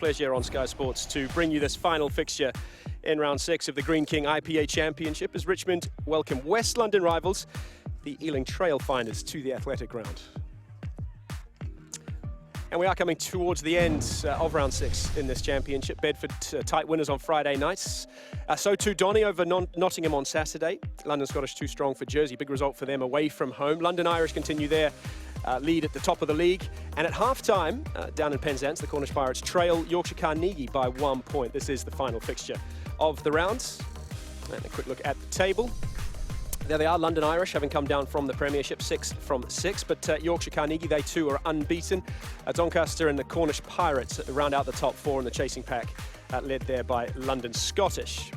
pleasure on Sky Sports to bring you this final fixture in round 6 of the Green King IPA Championship as Richmond welcome West London rivals, the Ealing Trailfinders, to the athletic ground. And we are coming towards the end of round 6 in this championship. Bedford tight winners on Friday nights. So too Donny over Nottingham on Saturday. London Scottish too strong for Jersey. Big result for them away from home. London Irish continue their lead at the top of the league. And at half-time, down in Penzance, the Cornish Pirates trail Yorkshire Carnegie by 1 point. This is the final fixture of the rounds. And a quick look at the table. There they are, London Irish, having come down from the Premiership, 6 from 6. But Yorkshire Carnegie, they too are unbeaten. Doncaster and the Cornish Pirates round out the top 4 in the chasing pack, led there by London Scottish.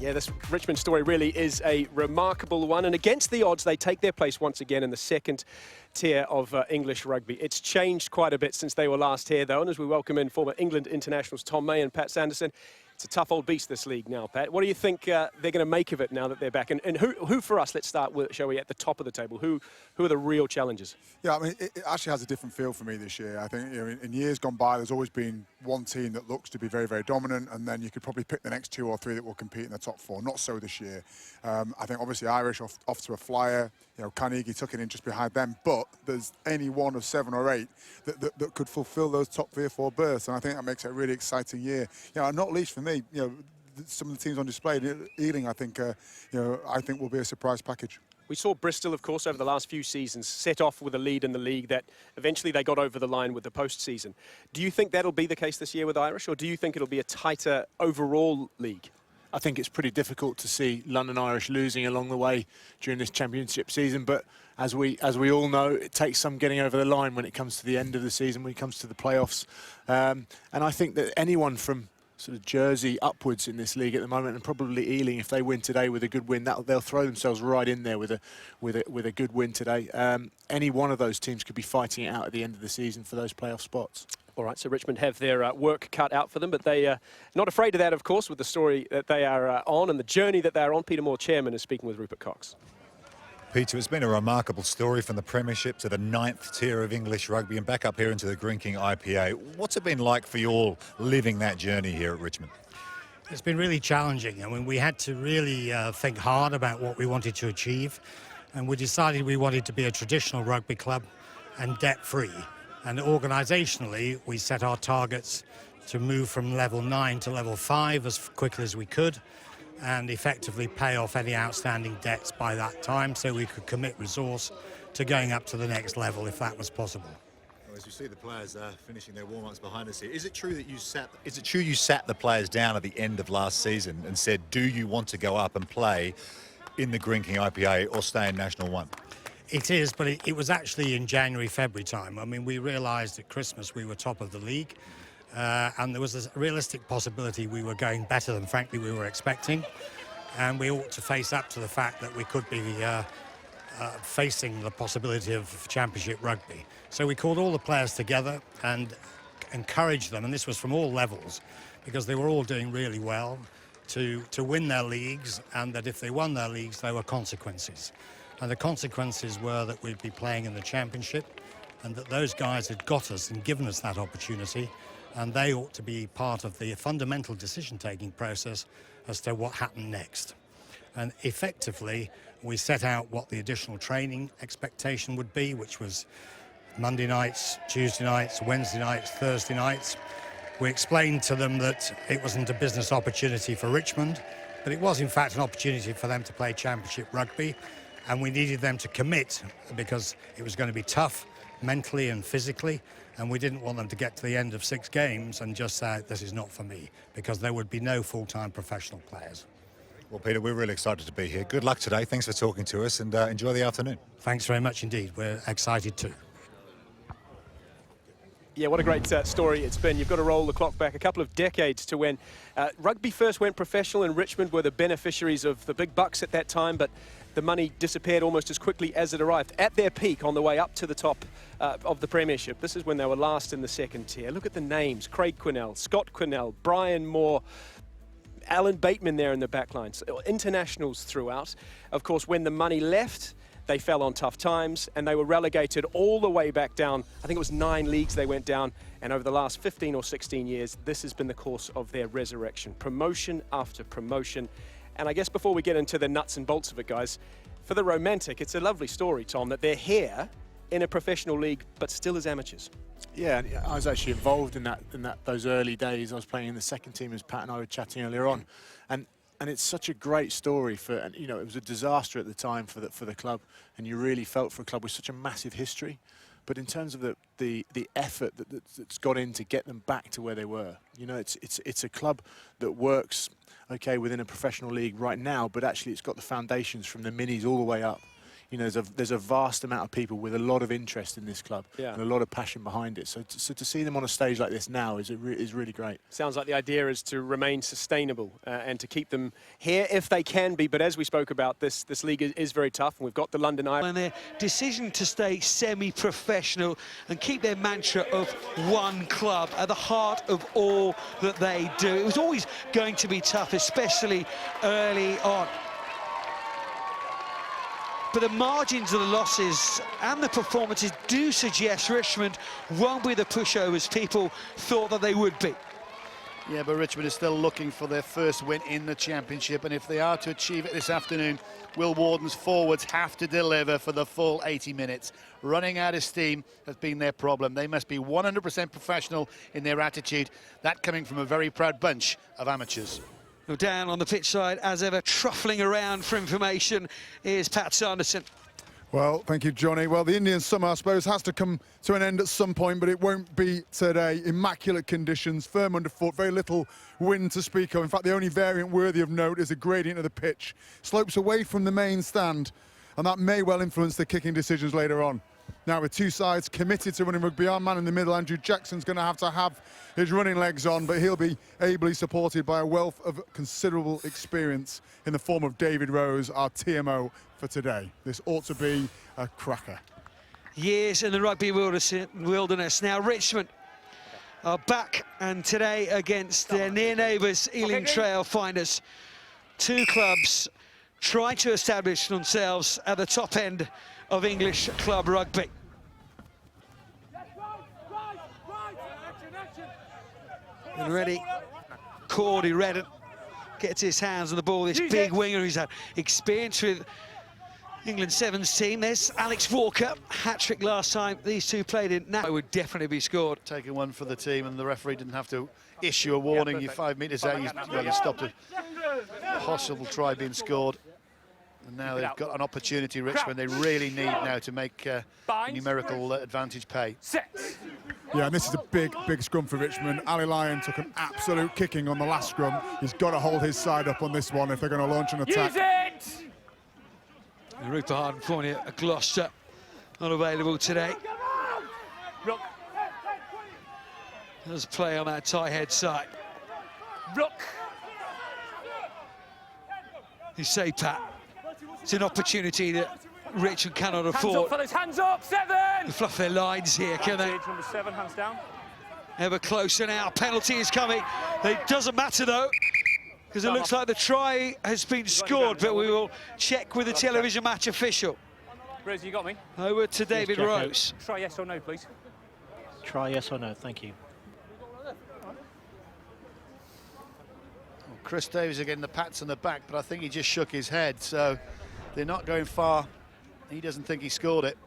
Yeah, this Richmond story really is a remarkable one. And against the odds, they take their place once again in the second tier of English rugby. It's changed quite a bit since they were last here, though. And as we welcome in former England internationals Tom May and Pat Sanderson, it's a tough old beast, this league now, Pat. What do you think they're going to make of it now that they're back? And who for us, let's start with, shall we, at the top of the table? Who are the real challengers? Yeah, I mean, it actually has a different feel for me this year. I think, you know, in years gone by, there's always been one team that looks to be very, very dominant, and then you could probably pick the next 2 or 3 that will compete in the top 4. Not so this year. I think, obviously, Irish off to a flyer. You know, Carnegie took it in just behind them, but there's any one of 7 or 8 that could fulfil those top 3 or 4 berths, and I think that makes it a really exciting year. You know, and not least for me, you know, some of the teams on display, Ealing, I think will be a surprise package. We saw Bristol, of course, over the last few seasons, set off with a lead in the league that eventually they got over the line with the postseason. Do you think that'll be the case this year with Irish, or do you think it'll be a tighter overall league? I think it's pretty difficult to see London Irish losing along the way during this championship season, but as we all know, it takes some getting over the line when it comes to the end of the season, when it comes to the playoffs. And I think that anyone from sort of Jersey upwards in this league at the moment, and probably Ealing, if they win today with a good win, they'll throw themselves right in there with a good win today. Any one of those teams could be fighting it out at the end of the season for those playoff spots. All right, so Richmond have their work cut out for them, but they are not afraid of that, of course, with the story that they are on and the journey that they are on. Peter Moore, chairman, is speaking with Rupert Cox. Peter, it's been a remarkable story from the Premiership to the 9th tier of English rugby and back up here into the Green King IPA. What's it been like for you all living that journey here at Richmond? It's been really challenging. I mean, we had to really think hard about what we wanted to achieve, and we decided we wanted to be a traditional rugby club and debt-free. And organisationally, we set our targets to move from level 9 to level 5 as quickly as we could, and effectively pay off any outstanding debts by that time so we could commit resource to going up to the next level if that was possible. As you see the players finishing their warm-ups behind us here, is it true that you sat the players down at the end of last season and said, do you want to go up and play in the Green King IPA or stay in National 1? It is, but it was actually in January, February time. I mean, we realised at Christmas we were top of the league. And there was a realistic possibility we were going better than, frankly, we were expecting. And we ought to face up to the fact that we could be facing the possibility of championship rugby. So we called all the players together and encouraged them, and this was from all levels, because they were all doing really well, to win their leagues, and that if they won their leagues, there were consequences. And the consequences were that we'd be playing in the championship, and that those guys had got us and given us that opportunity, and they ought to be part of the fundamental decision-taking process as to what happened next. And effectively, we set out what the additional training expectation would be, which was Monday nights, Tuesday nights, Wednesday nights, Thursday nights. We explained to them that it wasn't a business opportunity for Richmond, but it was in fact an opportunity for them to play championship rugby, and we needed them to commit because it was going to be tough mentally and physically, and we didn't want them to get to the end of 6 games and just say, this is not for me, because there would be no full-time professional players. Well, Peter, we're really excited to be here. Good luck today. Thanks for talking to us, and enjoy the afternoon. Thanks very much indeed. We're excited too. Yeah, what a great story it's been. You've got to roll the clock back a couple of decades to when rugby first went professional, and Richmond were the beneficiaries of the big bucks at that time, but the money disappeared almost as quickly as it arrived. At their peak, on the way up to the top of the Premiership, this is when they were last in the second tier. Look at the names: Craig Quinnell, Scott Quinnell, Brian Moore, Alan Bateman there in the back line. So, internationals throughout. Of course, when the money left, they fell on tough times, and they were relegated all the way back down. I think it was 9 leagues they went down, and over the last 15 or 16 years, this has been the course of their resurrection. Promotion after promotion. And I guess before we get into the nuts and bolts of it, guys, for the romantic, it's a lovely story, Tom, that they're here in a professional league, but still as amateurs. Yeah, I was actually involved in those early days. I was playing in the second team, as Pat and I were chatting earlier on, and it's such a great story for. And you know, it was a disaster at the time for the club, and you really felt for a club with such a massive history. But in terms of the effort that's got in to get them back to where they were, you know, it's a club that works okay within a professional league right now, but actually it's got the foundations from the minis all the way up. You know, there's a vast amount of people with a lot of interest in this club and a lot of passion behind it. So to see them on a stage like this now is really great. Sounds like the idea is to remain sustainable and to keep them here if they can be. But as we spoke about, this league is very tough, and we've got the London Irish. And their decision to stay semi-professional and keep their mantra of one club at the heart of all that they do. It was always going to be tough, especially early on. But the margins of the losses and the performances do suggest Richmond won't be the pushovers people thought that they would be. Yeah, but Richmond is still looking for their first win in the championship, and if they are to achieve it this afternoon, Will Warden's forwards have to deliver for the full 80 minutes. Running out of steam has been their problem. They must be 100% professional in their attitude, that coming from a very proud bunch of amateurs. Down on the pitch side, as ever, truffling around for information, is Pat Sanderson. Well, thank you, Johnny. Well, the Indian summer, I suppose, has to come to an end at some point, but it won't be today. Immaculate conditions, firm underfoot, very little wind to speak of. In fact, the only variant worthy of note is the gradient of the pitch. Slopes away from the main stand, and that may well influence the kicking decisions later on. Now, with two sides committed to running rugby, our man in the middle, Andrew Jackson's going to have his running legs on, but he'll be ably supported by a wealth of considerable experience in the form of David Rose, our TMO for today. This ought to be a cracker. Years in the rugby wilderness. Now Richmond are back, and today against their near neighbours, Ealing Trailfinders. Two clubs trying to establish themselves at the top end of English club rugby. And ready, Cordy Redden gets his hands on the ball, this big winger who's had experience with England Sevens team. There's Alex Walker, hat-trick last time these two played in. Now it would definitely be scored. Taking one for the team, and the referee didn't have to issue a warning. You're 5 metres out, you stopped a possible try being scored. And now they've got an opportunity, Richmond. They really need now to make a numerical advantage pay. Yeah, and this is a big scrum for Richmond. Ali Lyon took an absolute kicking on the last scrum. He's got to hold his side up on this one if they're going to launch an attack. Rupert Harden-Fournier, a Gloucester, not available today. There's play on that tight head side. You say, Pat, it's an opportunity that Richmond cannot afford. Hands up, 7! They fluff their lines here, can they? Number 7, hands down. Ever closer now, penalty is coming. It doesn't matter though, because it looks like the try has been scored, but we will check with the television match official. Rose, you got me? Over to David Rose. Try yes or no, please. Try yes or no, thank you. Chris Davies are getting the pats on the back, but I think he just shook his head, so they're not going far. He doesn't think he scored it.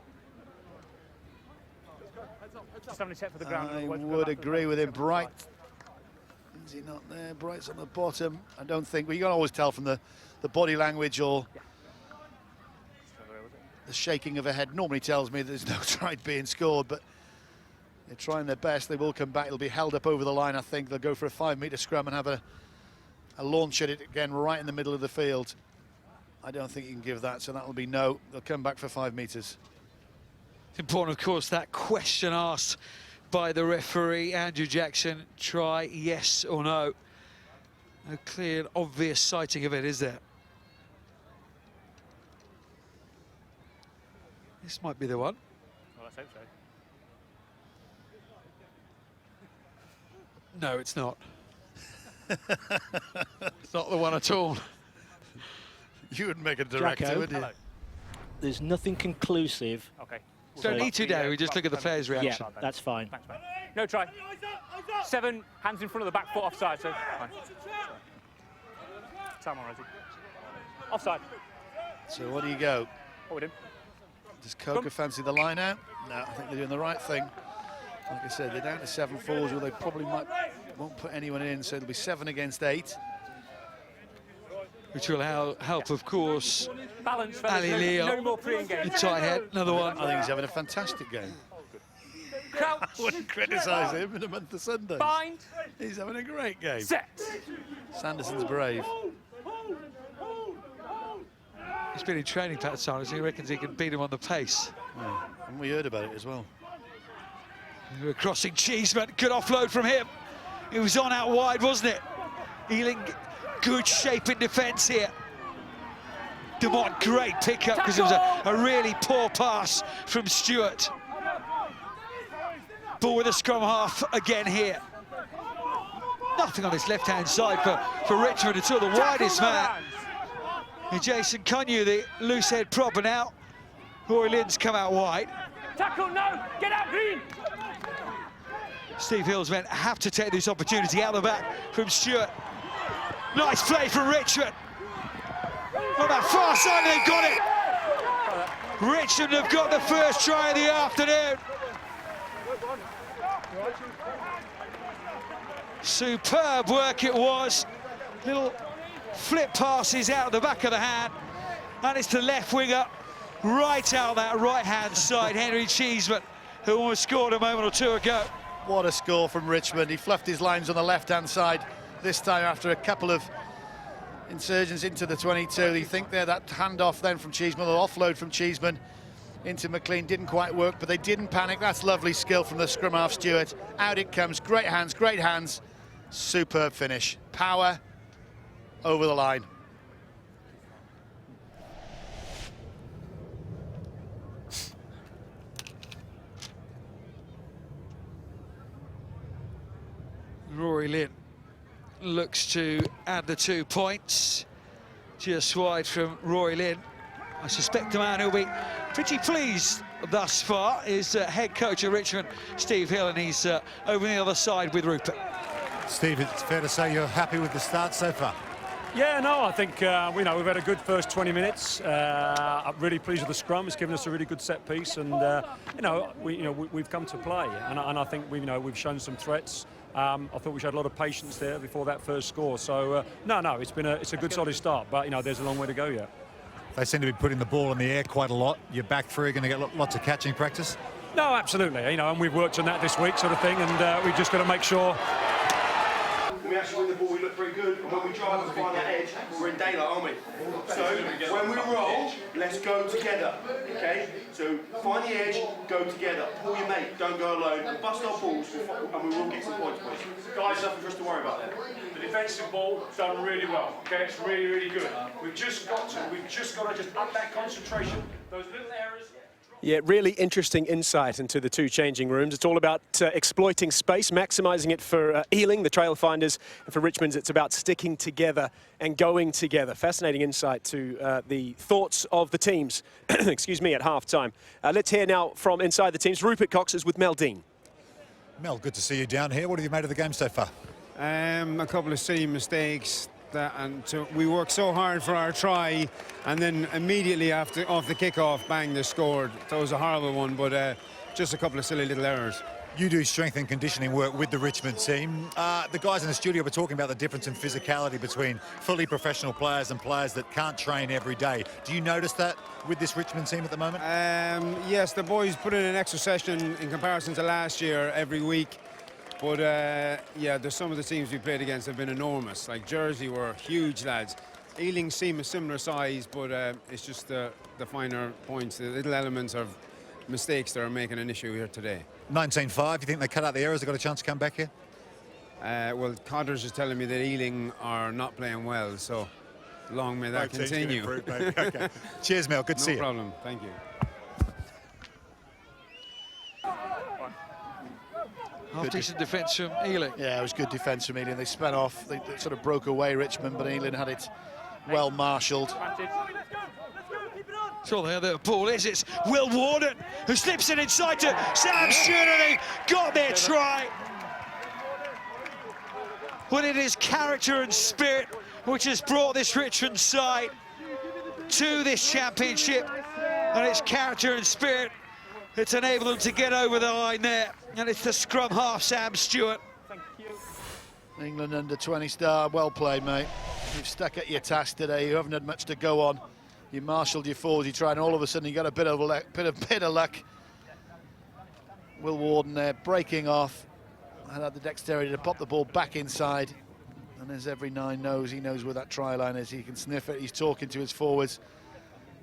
Just having a check for the ground. I would agree with him. Bright, is he not there? Bright's on the bottom. I don't think, well, you can always tell from the body language or the shaking of a head normally tells me there's no try being scored, but they're trying their best. They will come back. It'll be held up over the line, I think. They'll go for a 5-metre scrum and have a launch at it again right in the middle of the field. I don't think you can give that, so that'll be no. They'll come back for 5 metres. It's important, of course, that question asked by the referee, Andrew Jackson, try yes or no. No clear and obvious sighting of it, is there? This might be the one. Well, let's hope so. No, it's not. It's not the one at all. You would make a director, Jacko. would you? there's nothing conclusive. Okay. Don't need to, Darry. We just look at the players' Yeah, reaction. that's fine. Thanks, mate. No try. 7 hands in front of the back foot offside. So fine. Time on, Rosie. Offside. So what do you go? What we doing? Does Coker fancy the line out? No, I think they're doing the right thing. Like I said, they're down to 7 forwards, where they probably won't put anyone in, so it'll be 7 against 8. Which will help, of course, Balance, fellas. Ali No Leo. more pre-engage. The tight head, another one. I think he's having a fantastic game. Crouch. I wouldn't criticise him in a month of Sundays. Bind. He's having a great game. Set. Sanderson's brave. He's been in training, Pat Simons. He reckons he can beat him on the pace. Yeah. And we heard about it as well. We're crossing Cheeseman. Good offload from him. It was on out wide, wasn't it? Ealing, good shape in defence here. Demont, great pickup because it was a really poor pass from Stewart. Ball with a scrum half again here. Nothing on his left-hand side for Richmond until the widest man. And Jason Cunyu, the loose head prop, and now Rory Lynn's come out wide. Tackle, no! Get out, Green! Steve Hill's men have to take this opportunity out the back from Stewart. Nice play from Richmond. On that far side, they've got it. Richmond have got the first try of the afternoon. Superb work it was. Little flip passes out of the back of the hand. And it's the left winger, right out that right-hand side, Henry Cheeseman, who almost scored a moment or two ago. What a score from Richmond. He fluffed his lines on the left-hand side this time after a couple of insurgents into the 22. You think there, that handoff then from Cheeseman, or offload from Cheeseman into McLean didn't quite work, but they didn't panic. That's lovely skill from the scrum half Stewart. Out it comes, great hands, superb finish. Power over the line. Rory Lynn looks to add the 2 points. Just wide from Rory Lynn. I suspect the man who'll be pretty pleased thus far is head coach of Richmond, Steve Hill, and he's over the other side with Rupert. Steve, it's fair to say you're happy with the start so far? Yeah, no, I think we've had a good first 20 minutes. I'm really pleased with the scrum. It's given us a really good set piece, and we've come to play, and I think we've shown some threats. I thought we showed a lot of patience there before that first score. So it's a good solid start, but there's a long way to go yet. They seem to be putting the ball in the air quite a lot. Your back three are going to get lots of catching practice. No, absolutely. And we've worked on that this week, sort of thing, and we've just got to make sure. When we actually win the ball, we look pretty good. And when we drive and find that edge, we're in daylight, aren't we? So when we roll, let's go together. Okay? So find the edge, go together. Pull your mate, don't go alone. And bust our balls, and we will get some points, boys. Guys, nothing for us to worry about there. The defensive ball done really well. Okay, it's really, really good. We've just got to just up that concentration. Those little errors. Yeah, really interesting insight into the 2 changing rooms. It's all about exploiting space, maximising it for Ealing, the Trailfinders, and for Richmond, it's about sticking together and going together. Fascinating insight to the thoughts of the teams, excuse me, at half-time. Let's hear now from inside the teams. Rupert Cox is with Mel Dean. Mel, good to see you down here. What have you made of the game so far? A couple of silly mistakes. We worked so hard for our try, and then immediately off the kickoff, bang, they scored. That was a horrible one, but just a couple of silly little errors. You do strength and conditioning work with the Richmond team. The guys in the studio were talking about the difference in physicality between fully professional players and players that can't train every day. Do you notice that with this Richmond team at the moment? Yes, the boys put in an extra session in comparison to last year every week. But, there's some of the teams we played against have been enormous. Like Jersey were huge lads. Ealing seem a similar size, but it's just the finer points, the little elements of mistakes that are making an issue here today. 19-5, you think they cut out the errors, they've got a chance to come back here? Well, Codders is telling me that Ealing are not playing well, so long may that continue. Okay. Cheers, Mel, good to see you. No problem, thank you. Half-decent defence from Ealing. Yeah, it was good defence from Ealing. They spun off, they sort of broke away Richmond, but Ealing had it well marshalled. Let's go, keep it on. That's all the ball is. It's Will Warden who slips it inside to Sam Stewart, and they got their try. Well, it is character and spirit which has brought this Richmond side to this championship, and it's character and spirit that's enabled them to get over the line there, and it's the scrum half, Sam Stewart. England under 20 star, well played, mate. You've stuck at your task today. You haven't had much to go on. You marshalled your forwards, you tried, and all of a sudden you got a bit of luck. Will Warden there breaking off, and had the dexterity to pop the ball back inside. And as every nine knows, he knows where that try line is. He can sniff it. He's talking to his forwards.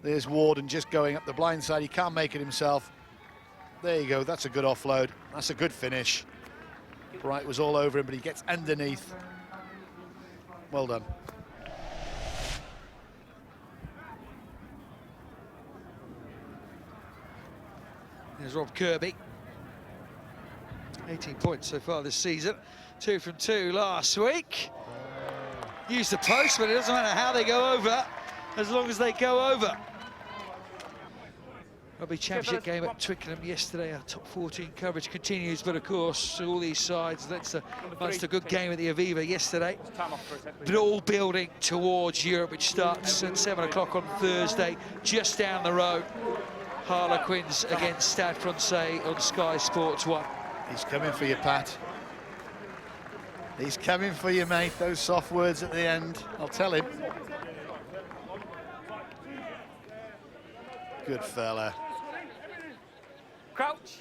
There's Warden just going up the blind side. He can't make it himself. There you go. That's a good offload. That's a good finish. Bright was all over him, but he gets underneath. Well done. There's Rob Kirby. 18 points so far this season. 2 from 2 last week. Used the post, but it doesn't matter how they go over, as long as they go over. Rugby Championship game at Twickenham yesterday. Our top 14 coverage continues, but of course, all these sides, that's a good game at the Aviva yesterday. But all building towards Europe, which starts at 7 o'clock on Thursday, just down the road. Harlequins against Stade Francais on Sky Sports 1. He's coming for you, Pat. He's coming for you, mate. Those soft words at the end, I'll tell him. Good fella. Crouch.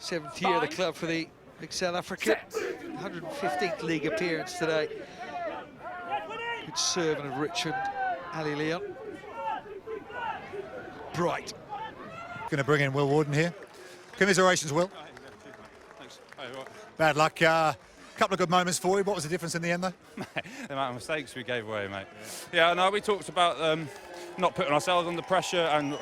7th year of the club for the big South African. 115th league appearance today. Good servant of Richmond, Ali Leon. Bright. Going to bring in Will Warden here. Commiserations, Will. Thanks. Bad luck. Couple of good moments for you. What was the difference in the end, though? The amount of mistakes we gave away, mate. Yeah, no, we talked about not putting ourselves under pressure and,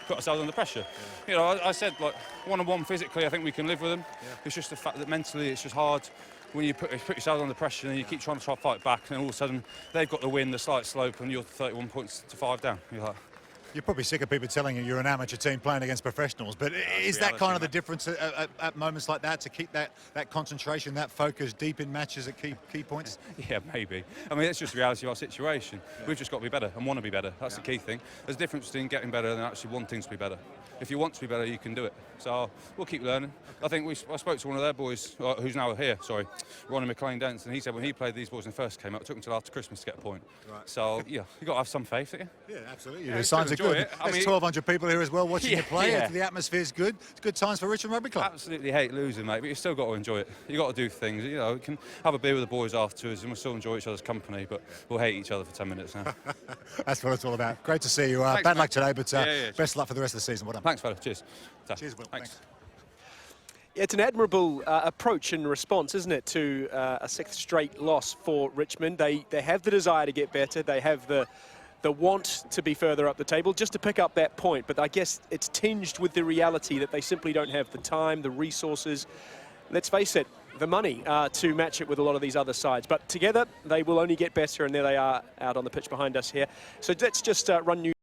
put ourselves under pressure. Yeah. You know, I said, like, one-on-one physically, I think we can live with them. Yeah. It's just the fact that mentally it's just hard when you put yourself under pressure and you keep trying to fight back, and all of a sudden they've got the win, the slight slope, and you're 31 points to 5 down. You're like... You're probably sick of people telling you you're an amateur team playing against professionals, but is that kind of the difference at moments like that, to keep that concentration, that focus deep in matches at key points? Yeah, maybe. I mean, it's just the reality of our situation. Yeah. We've just got to be better and want to be better. That's the key thing. There's a difference between getting better and actually wanting to be better. If you want to be better, you can do it. So we'll keep learning. I think I spoke to one of their boys, who's now here, Ronnie McLean-Dents, and he said when he played these boys when he first came out, it took him until after Christmas to get a point. Right. So, yeah, you've got to have some faith, don't you? Yeah, absolutely. The signs are good. There's 1,200 people here as well watching you play. Yeah. The atmosphere's good. It's good times for Richmond Rugby Club. Absolutely hate losing, mate, but you've still got to enjoy it. You've got to do things. You know, we can have a beer with the boys afterwards and we'll still enjoy each other's company, but we'll hate each other for 10 minutes now. That's what it's all about. Great to see you. Thanks, bad mate. luck today, but best of luck for the rest of the season. Well done. Thanks, fella. Cheers. Cheers, Will. Thanks. It's an admirable approach and response, isn't it, to a 6th straight loss for Richmond. They have the desire to get better. They have the want to be further up the table, just to pick up that point. But I guess it's tinged with the reality that they simply don't have the time, the resources, let's face it, the money to match it with a lot of these other sides. But together, they will only get better, and there they are out on the pitch behind us here. So let's just run you